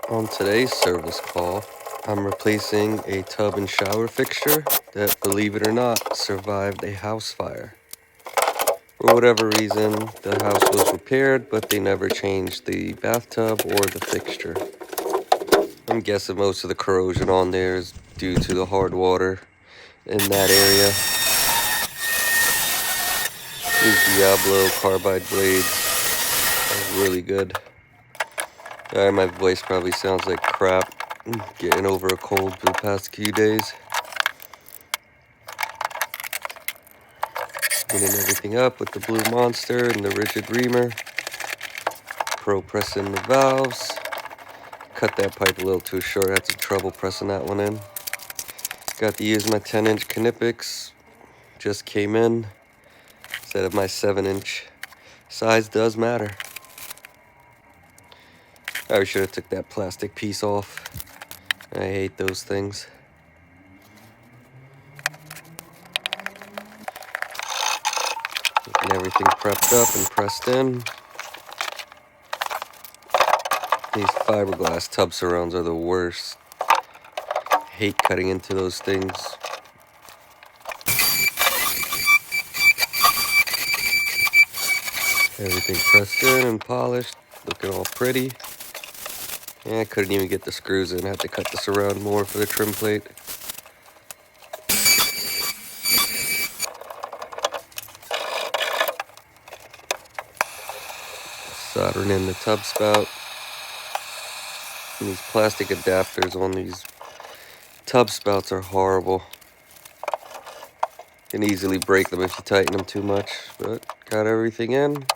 On today's service call, I'm replacing a tub and shower fixture that, believe it or not, survived a house fire. For whatever reason, the house was repaired, but they never changed the bathtub or the fixture. I'm guessing most of the corrosion on there is due to the hard water in that area. These Diablo carbide blades are really good. My voice probably sounds like crap. I'm getting over a cold for the past few days. Cleaning everything up with the Blue Monster and the Rigid Reamer. Pro pressing the valves. Cut that pipe a little too short. I had some trouble pressing that one in. Got to use my 10-inch Knipex. Just came in. Instead of my 7-inch. Size does matter. I should have took that plastic piece off. I hate those things. Getting everything prepped up and pressed in. These fiberglass tub surrounds are the worst. Hate cutting into those things. Everything pressed in and polished, looking all pretty. Yeah, I couldn't even get the screws in. I had to cut the surround more for the trim plate. Soldering in the tub spout. And these plastic adapters on these tub spouts are horrible. You can easily break them if you tighten them too much, but got everything in.